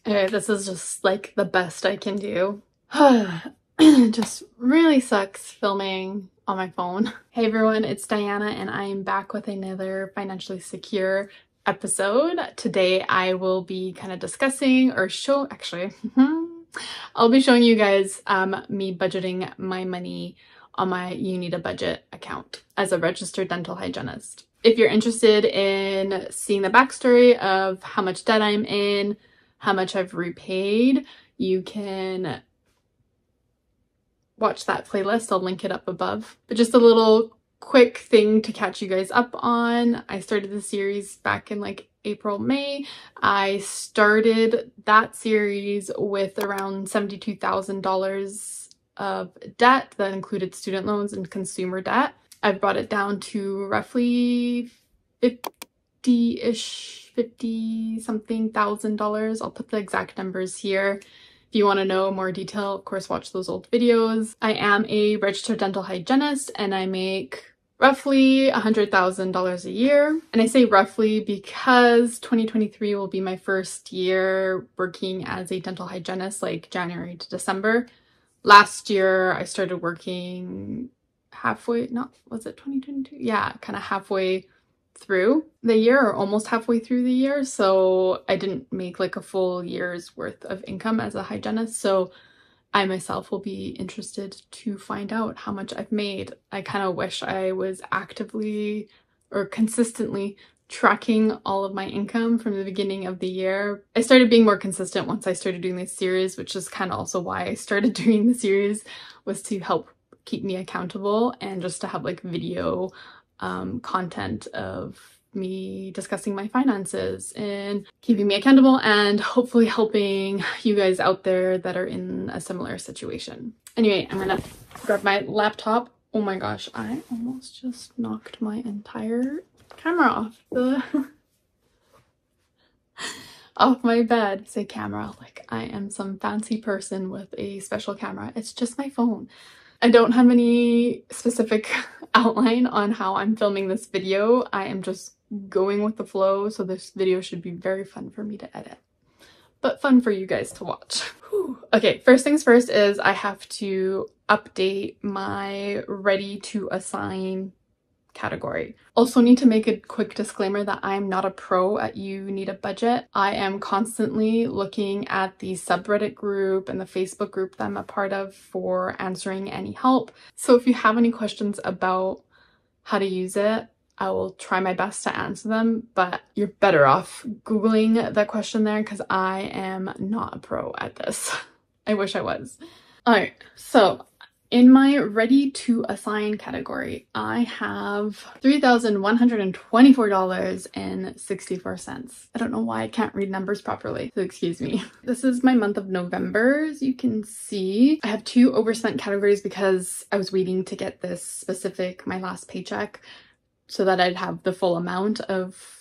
Okay, this is just like the best I can do. It just really sucks filming on my phone. Hey everyone, it's Diana and I am back with another financially secure episode. Today I will be kind of discussing or I'll be showing you guys me budgeting my money on my You Need a Budget account as a registered dental hygienist. If you're interested in seeing the backstory of how much debt I'm in, how much I've repaid, you can watch that playlist. I'll link it up above. But just a little quick thing to catch you guys up on. I started the series back in like April, May. I started that series with around $72,000 of debt that included student loans and consumer debt. I've brought it down to roughly 50 something thousand dollars. I'll put the exact numbers here. If you want to know more detail, of course, watch those old videos. I am a registered dental hygienist and I make roughly $100,000 a year. And I say roughly because 2023 will be my first year working as a dental hygienist, like January to December. Last year, I started working halfway, was it 2022? Yeah, kind of halfway through the year or almost halfway through the year. So I didn't make like a full year's worth of income as a hygienist. So I myself will be interested to find out how much I've made. I kind of wish I was actively or consistently tracking all of my income from the beginning of the year. I started being more consistent once I started doing this series, which is kind of also why I started doing the series, was to help keep me accountable and just to have like video content of me discussing my finances and keeping me accountable and hopefully helping you guys out there that are in a similar situation. Anyway, I'm gonna grab my laptop. Oh my gosh, I almost just knocked my entire camera off my bed. Say camera like I am some fancy person with a special camera. It's just my phone. I don't have any specific outline on how I'm filming this video. I am just going with the flow, so this video should be very fun for me to edit, but fun for you guys to watch. Whew. Okay, first things first is I have to update my ready to assign category. Also need to make a quick disclaimer that I'm not a pro at You Need a Budget. I am constantly looking at the subreddit group and the Facebook group that I'm a part of for answering any help. So if you have any questions about how to use it, I will try my best to answer them, but you're better off Googling that question there because I am not a pro at this. I wish I was. All right, so in my ready to assign category, I have $3,124.64. I don't know why I can't read numbers properly, so excuse me. This is my month of November. As you can see, I have two overspent categories because I was waiting to get this specific, my last paycheck, so that I'd have the full amount of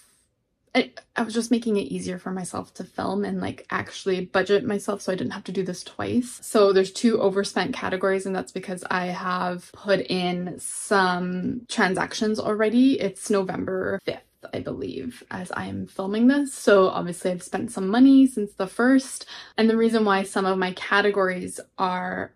I was just making it easier for myself to film and like actually budget myself so I didn't have to do this twice. So there's two overspent categories and that's because I have put in some transactions already. It's November 5th, I believe, as I am filming this. So obviously I've spent some money since the 1st. And the reason why some of my categories are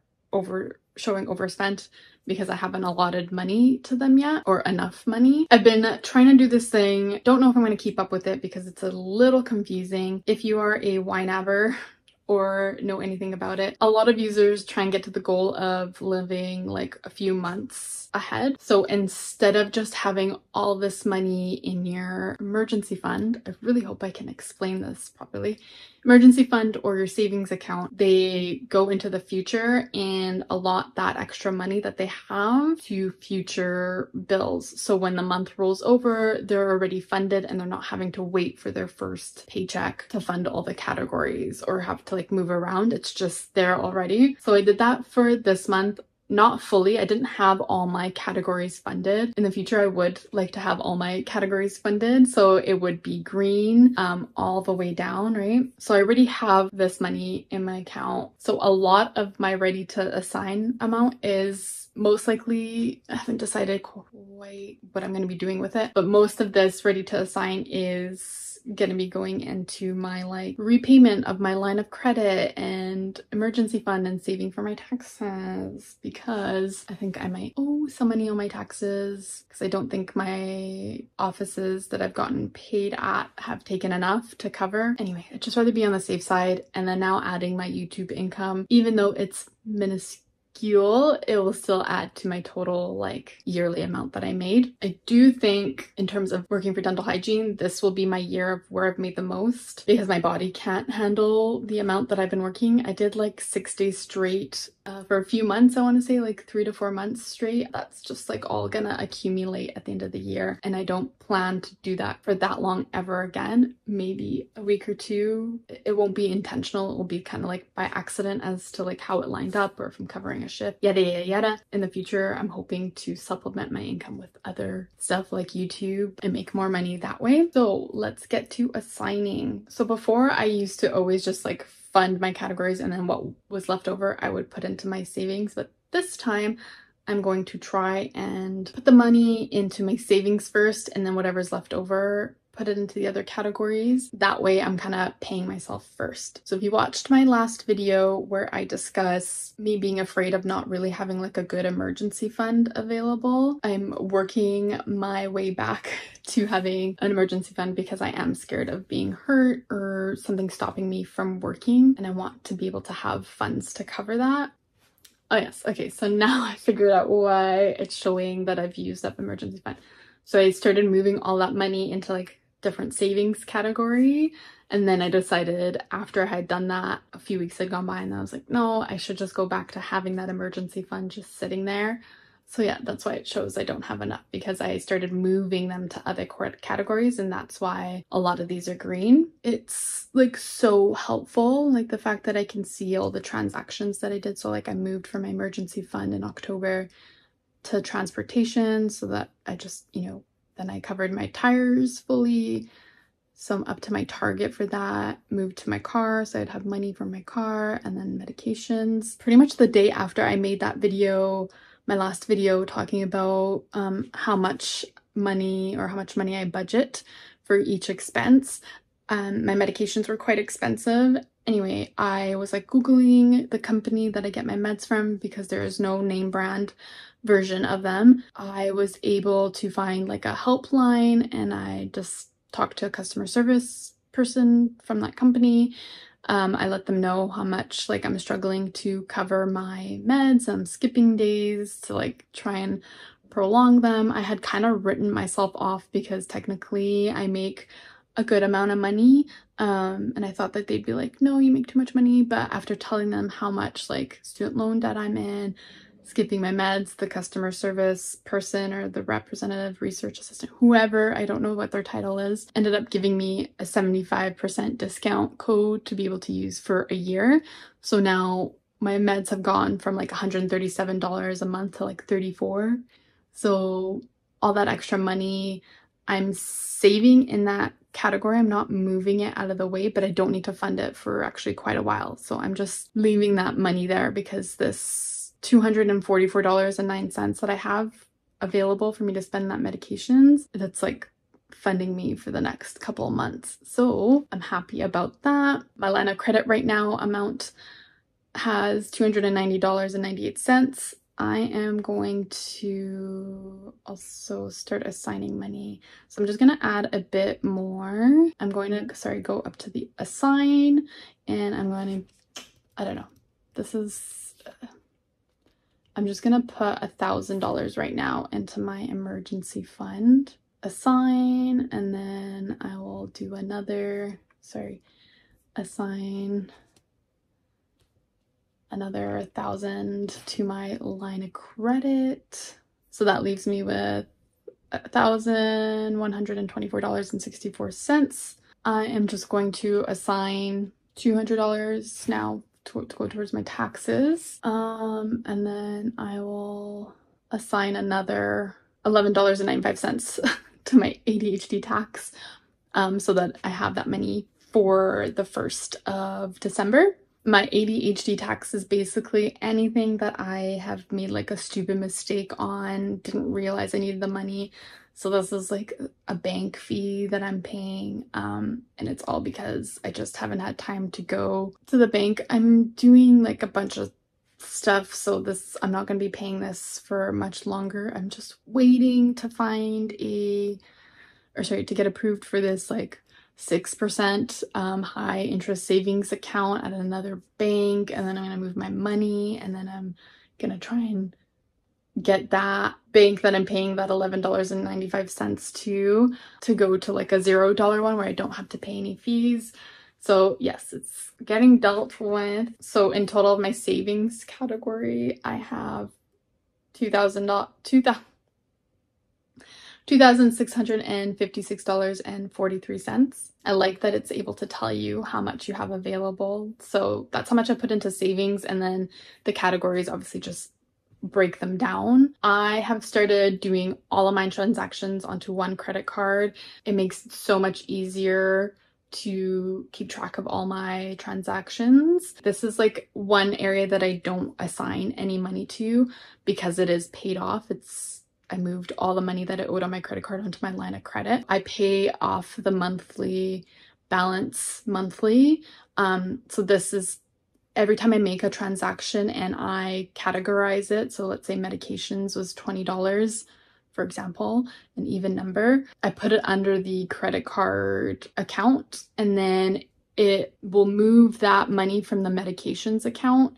showing overspent because I haven't allotted money to them yet, or enough money. I've been trying to do this thing. Don't know if I'm going to keep up with it because it's a little confusing. If you are a YNABer or know anything about it, a lot of users try and get to the goal of living like a few months ahead. So instead of just having all this money in your emergency fund, I really hope I can explain this properly, emergency fund or your savings account, they go into the future and allot that extra money that they have to future bills. So when the month rolls over, they're already funded and they're not having to wait for their first paycheck to fund all the categories or have to like move around. It's just there already. So I did that for this month. Not fully. I didn't have all my categories funded. In the future, I would like to have all my categories funded. So it would be green all the way down, right? So I already have this money in my account. So a lot of my ready to assign amount is most likely, I haven't decided quite what I'm going to be doing with it, but most of this ready to assign is gonna be going into my like repayment of my line of credit and emergency fund and saving for my taxes, because I think I might owe some money on my taxes because I don't think my offices that I've gotten paid at have taken enough to cover. Anyway, I'd just rather be on the safe side. And then now adding my YouTube income, even though it's minuscule, it will still add to my total like yearly amount that I made. I do think in terms of working for dental hygiene, this will be my year of where I've made the most because my body can't handle the amount that I've been working. I did like 6 days straight for a few months. I want to say like 3 to 4 months straight. That's just like all gonna accumulate at the end of the year, and I don't plan to do that for that long ever again. Maybe a week or two. It won't be intentional. It will be kind of like by accident as to like how it lined up or if I'm covering a shift, yada yada yada. In the future, I'm hoping to supplement my income with other stuff like YouTube and make more money that way. So let's get to assigning. So before, I used to always just like fund my categories, and then what was left over I would put into my savings. But this time I'm going to try and put the money into my savings first, and then whatever's left over, put it into the other categories. That way I'm kind of paying myself first. So if you watched my last video where I discuss me being afraid of not really having like a good emergency fund available, I'm working my way back to having an emergency fund because I am scared of being hurt or something stopping me from working, and I want to be able to have funds to cover that. Oh yes, okay, so now I figured out why it's showing that I've used up emergency fund. So I started moving all that money into like different savings category, and then I decided after I had done that, a few weeks had gone by, and I was like, no, I should just go back to having that emergency fund just sitting there. So yeah, that's why it shows I don't have enough, because I started moving them to other categories, and that's why a lot of these are green. It's like so helpful, like the fact that I can see all the transactions that I did. So like I moved from my emergency fund in October to transportation so that I just, you know, then I covered my tires fully. So I'm up to my target for that. Moved to my car so I'd have money for my car, and then medications. Pretty much the day after I made that video, my last video talking about how much money I budget for each expense. My medications were quite expensive. Anyway, I was like Googling the company that I get my meds from because there is no name brand version of them. I was able to find like a helpline, and I just talked to a customer service person from that company. I let them know how much like I'm struggling to cover my meds. I'm skipping days to like try and prolong them. I had kind of written myself off because technically I make a good amount of money, and I thought that they'd be like, no, you make too much money. But after telling them how much like student loan debt I'm in, skipping my meds, the customer service person or the representative research assistant, whoever, I don't know what their title is, ended up giving me a 75% discount code to be able to use for a year. So now my meds have gone from like $137 a month to like $34. So all that extra money I'm saving in that category. I'm not moving it out of the way, but I don't need to fund it for actually quite a while. So I'm just leaving that money there because this $244.09 that I have available for me to spend that medications, that's like funding me for the next couple of months. So I'm happy about that. My line of credit right now amount has $290.98. I am going to also start assigning money. So I'm just going to add a bit more. I'm going to, go up to the assign, and I'm going to, I don't know, this is, I'm just going to put $1,000 right now into my emergency fund. Assign, and then I will do another, assign another 1,000 to my line of credit. So that leaves me with $1,124.64. I am just going to assign $200 now to go towards my taxes. And then I will assign another $11.95 to my ADHD tax, so that I have that money for the 1st of December. My ADHD tax is basically anything that I have made like a stupid mistake on, didn't realize I needed the money, So this is like a bank fee that I'm paying, and it's all because I just haven't had time to go to the bank. I'm doing like a bunch of stuff, so I'm not going to be paying this for much longer. I'm just waiting to find to get approved for this like 6% high interest savings account at another bank, and then I'm going to move my money, and then I'm going to try and get that bank that I'm paying that $11.95 to go to like a $0 one where I don't have to pay any fees. So yes, it's getting dealt with. So in total of my savings category, I have $2,656.43. I like that it's able to tell you how much you have available. So that's how much I put into savings, and then the categories obviously just break them down. I have started doing all of my transactions onto one credit card. It makes it so much easier to keep track of all my transactions. This is like one area that I don't assign any money to because it is paid off. I moved all the money that I owed on my credit card onto my line of credit. I pay off the monthly balance monthly. So this is every time I make a transaction and I categorize it. So let's say medications was $20, for example, an even number. I put it under the credit card account, and then it will move that money from the medications account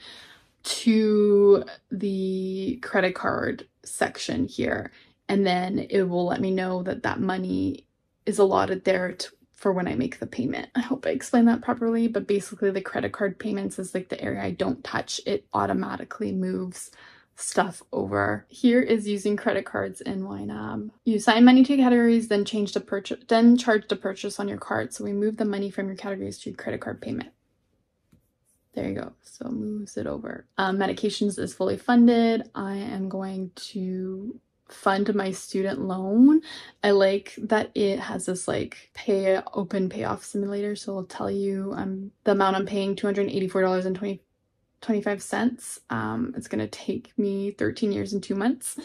to the credit card section here. And then it will let me know that that money is allotted there for when I make the payment. I hope I explained that properly, but basically the credit card payments is like the area I don't touch. It automatically moves stuff over. Here is using credit cards in YNAB. You assign money to categories, then charge the purchase on your card. So we move the money from your categories to your credit card payment. There you go. So moves it over. Medications is fully funded. I am going to fund my student loan. I like that it has this like open payoff simulator, so it'll tell you the amount I'm paying, $284.25. It's gonna take me 13 years and 2 months.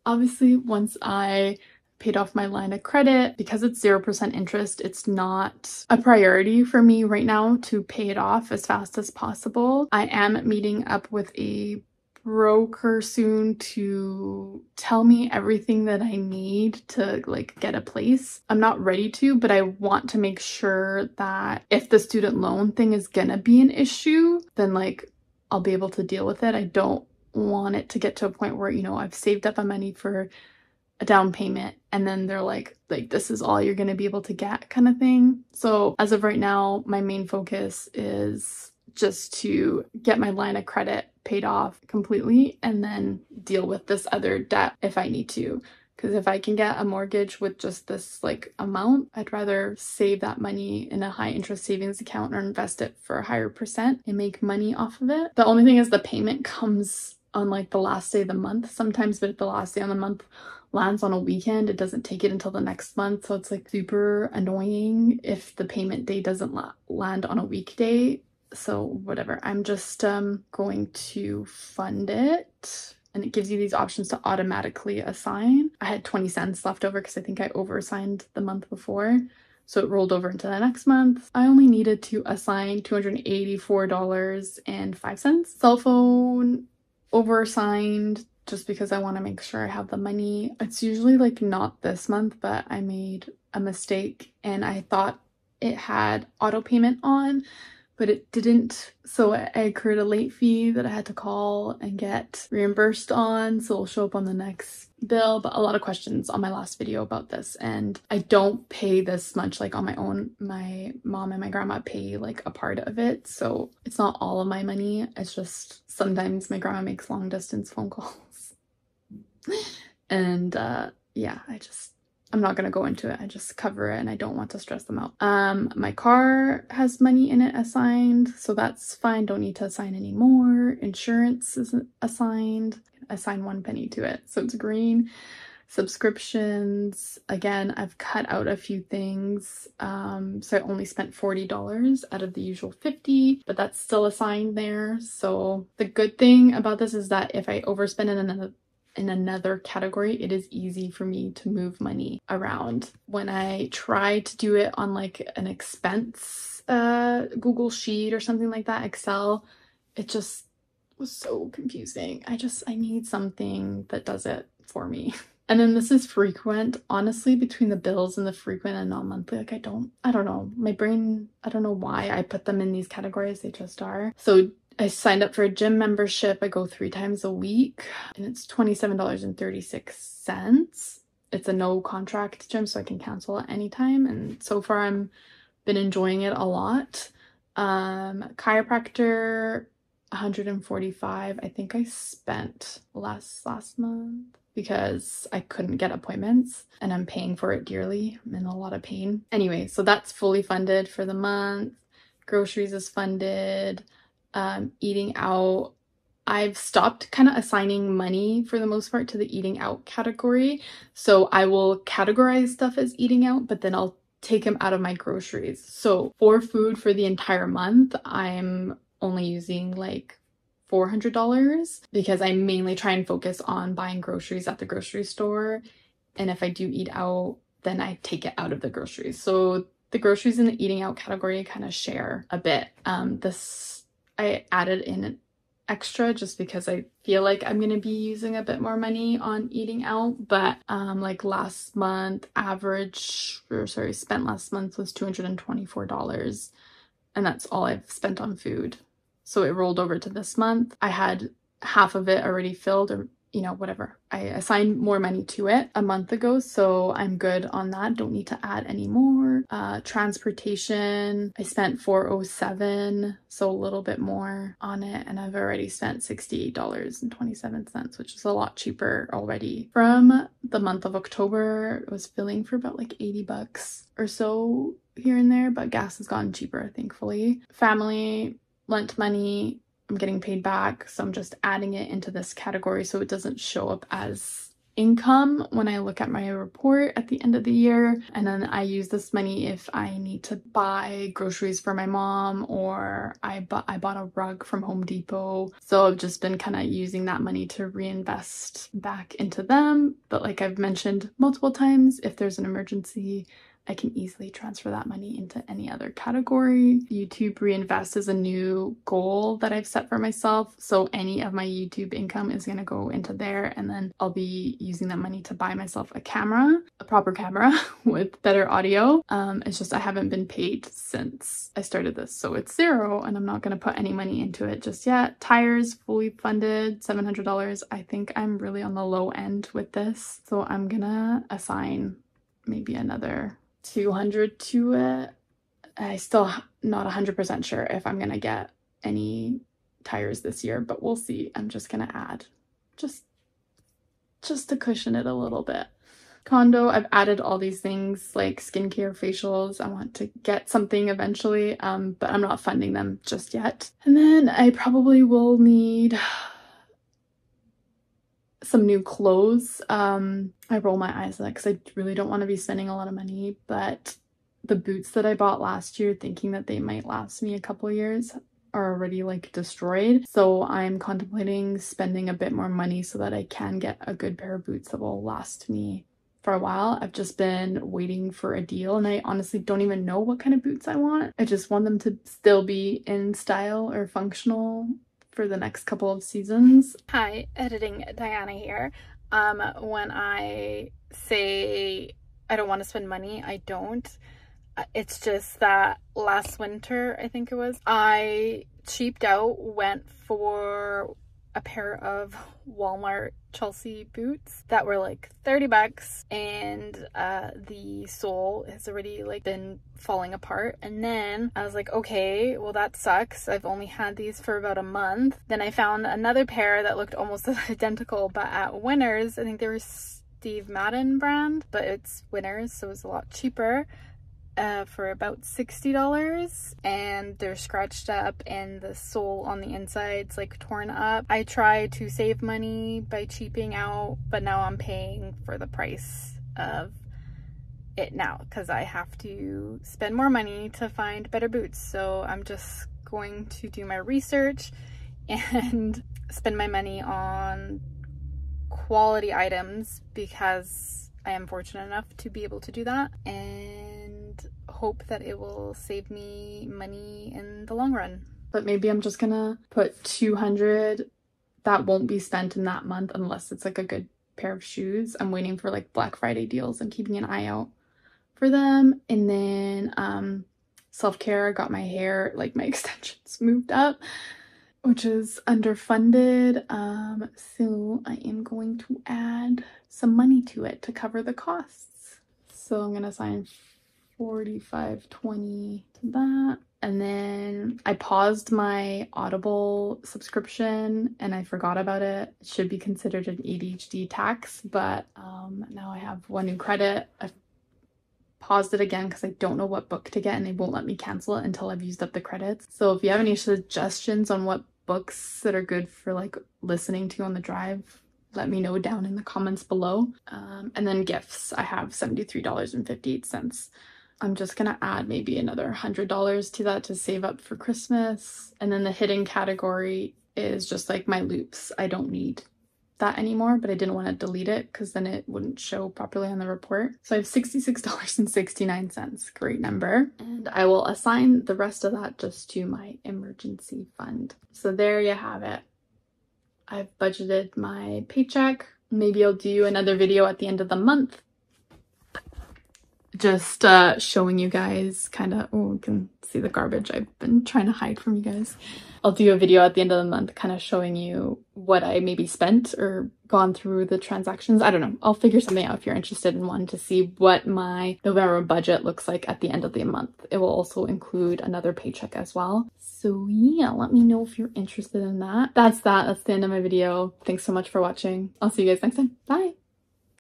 Obviously, once I paid off my line of credit, because it's 0% interest, it's not a priority for me right now to pay it off as fast as possible. I am meeting up with a broker soon to tell me everything that I need to like get a place. I'm not ready to, but I want to make sure that if the student loan thing is gonna be an issue, then like I'll be able to deal with it. I don't want it to get to a point where, you know, I've saved up my money for a down payment and then they're like this is all you're going to be able to get kind of thing. So as of right now, my main focus is just to get my line of credit paid off completely and then deal with this other debt if I need to. Because if I can get a mortgage with just this like amount, I'd rather save that money in a high interest savings account or invest it for a higher percent and make money off of it. The only thing is the payment comes on like the last day of the month sometimes, but if the last day on the month lands on a weekend, it doesn't take it until the next month. So it's like super annoying if the payment day doesn't land on a weekday. So whatever, I'm just going to fund it. And it gives you these options to automatically assign. I had 20 cents left over because I think I overassigned the month before. So it rolled over into the next month. I only needed to assign $284.05. Cell phone overassigned just because I want to make sure I have the money. It's usually like not this month, but I made a mistake and I thought it had auto payment on, but it didn't. So I accrued a late fee that I had to call and get reimbursed on. So it'll show up on the next bill. But a lot of questions on my last video about this. And I don't pay this much like on my own. My mom and my grandma pay like a part of it. So it's not all of my money. It's just sometimes my grandma makes long distance phone calls. And yeah, I'm not gonna go into it. I just cover it and I don't want to stress them out. My car has money in it assigned, so that's fine. Don't need to assign any more. Insurance isn't assigned. Assign 1 penny to it, so it's green. Subscriptions, again, I've cut out a few things. So I only spent $40 out of the usual $50, but that's still assigned there. So the good thing about this is that if I overspend in in another category, it is easy for me to move money around. When I try to do it on like an expense Google Sheet or something like that, Excel, it just was so confusing. I need something that does it for me. And then this is frequent. Honestly, between the bills and the frequent and non-monthly, like I don't know. My brain, I don't know why I put them in these categories. They just are. So I signed up for a gym membership. I go 3 times a week and it's $27.36. It's a no contract gym, so I can cancel at any time. And so far I'm been enjoying it a lot. Chiropractor, $145. I think I spent last month because I couldn't get appointments and I'm paying for it dearly. I'm in a lot of pain. Anyway, so that's fully funded for the month. Groceries is funded. Eating out, I've stopped kind of assigning money for the most part to the eating out category. So I will categorize stuff as eating out, but then I'll take them out of my groceries. So for food for the entire month, I'm only using like $400 because I mainly try and focus on buying groceries at the grocery store. And if I do eat out, then I take it out of the groceries. So the groceries in the eating out category kind of share a bit. This I added in extra just because I feel like I'm gonna be using a bit more money on eating out. But like last month spent last month was $224, and that's all I've spent on food. So it rolled over to this month. I had half of it already filled, or you know, whatever. I assigned more money to it a month ago, so I'm good on that. Don't need to add any more. Transportation, I spent $407, so a little bit more on it, and I've already spent $68.27, which is a lot cheaper already. From the month of October, I was filling for about like $80 or so here and there, but gas has gotten cheaper, thankfully. Family, lent money, I'm getting paid back, so I'm just adding it into this category so it doesn't show up as income when I look at my report at the end of the year. And then I use this money if I need to buy groceries for my mom, or I bought a rug from Home Depot. So I've just been kind of using that money to reinvest back into them. But like I've mentioned multiple times, if there's an emergency, I can easily transfer that money into any other category. YouTube Reinvest is a new goal that I've set for myself. So any of my YouTube income is going to go into there, and then I'll be using that money to buy myself a camera, a proper camera with better audio. It's just I haven't been paid since I started this, so it's zero and I'm not going to put any money into it just yet. Tires fully funded, $700. I think I'm really on the low end with this, so I'm gonna assign maybe another $200 to it. I still not 100% sure if I'm gonna get any tires this year, but we'll see. I'm just gonna add just to cushion it a little bit. Condo, I've added all these things like skincare, facials. I want to get something eventually, but I'm not funding them just yet. And then I probably will need some new clothes. I roll my eyes at that because I really don't want to be spending a lot of money, but the boots that I bought last year thinking that they might last me a couple years are already like destroyed. So I'm contemplating spending a bit more money so that I can get a good pair of boots that will last me for a while. I've just been waiting for a deal, and I honestly don't even know what kind of boots I want. I just want them to still be in style or functional for the next couple of seasons. Hi, editing Diana here. When I say I don't want to spend money, I don't. It's just that last winter, I think it was, I cheaped out, went for a pair of Walmart Chelsea boots that were like $30, and the sole has already like been falling apart. And then I was like, okay, well that sucks. I've only had these for about a month. Then I found another pair that looked almost identical, but at Winners. I think they were Steve Madden brand, but it's Winners, so it's a lot cheaper. For about $60, and they're scratched up and the sole on the inside's like torn up. I tried to save money by cheaping out, but now I'm paying for the price of it now because I have to spend more money to find better boots. So I'm just going to do my research and spend my money on quality items because I am fortunate enough to be able to do that, and hope that it will save me money in the long run. But maybe I'm just gonna put 200 that won't be spent in that month unless it's like a good pair of shoes. I'm waiting for like Black Friday deals and keeping an eye out for them. And then self-care, I got my hair, like my extensions moved up, which is underfunded. So I am going to add some money to it to cover the costs. So I'm gonna assign $45.20 to that. And then I paused my Audible subscription and I forgot about it. It should be considered an ADHD tax, but now I have one new credit. I've paused it again because I don't know what book to get and they won't let me cancel it until I've used up the credits. So if you have any suggestions on what books that are good for like listening to on the drive, let me know down in the comments below. And then gifts, I have $73.58. I'm just gonna add maybe another $100 to that to save up for Christmas. And then the hidden category is just like my loops. I don't need that anymore, but I didn't want to delete it because then it wouldn't show properly on the report. So I have $66.69, great number. And I will assign the rest of that just to my emergency fund. So there you have it. I've budgeted my paycheck. Maybe I'll do another video at the end of the month, just showing you guys kind of, oh, you can see the garbage I've been trying to hide from you guys. I'll do a video at the end of the month kind of showing you what I maybe spent or gone through the transactions. I don't know. I'll figure something out if you're interested in wanting to see what my November budget looks like at the end of the month. It will also include another paycheck as well. So yeah, let me know if you're interested in that. That's the end of my video. Thanks so much for watching. I'll see you guys next time. Bye.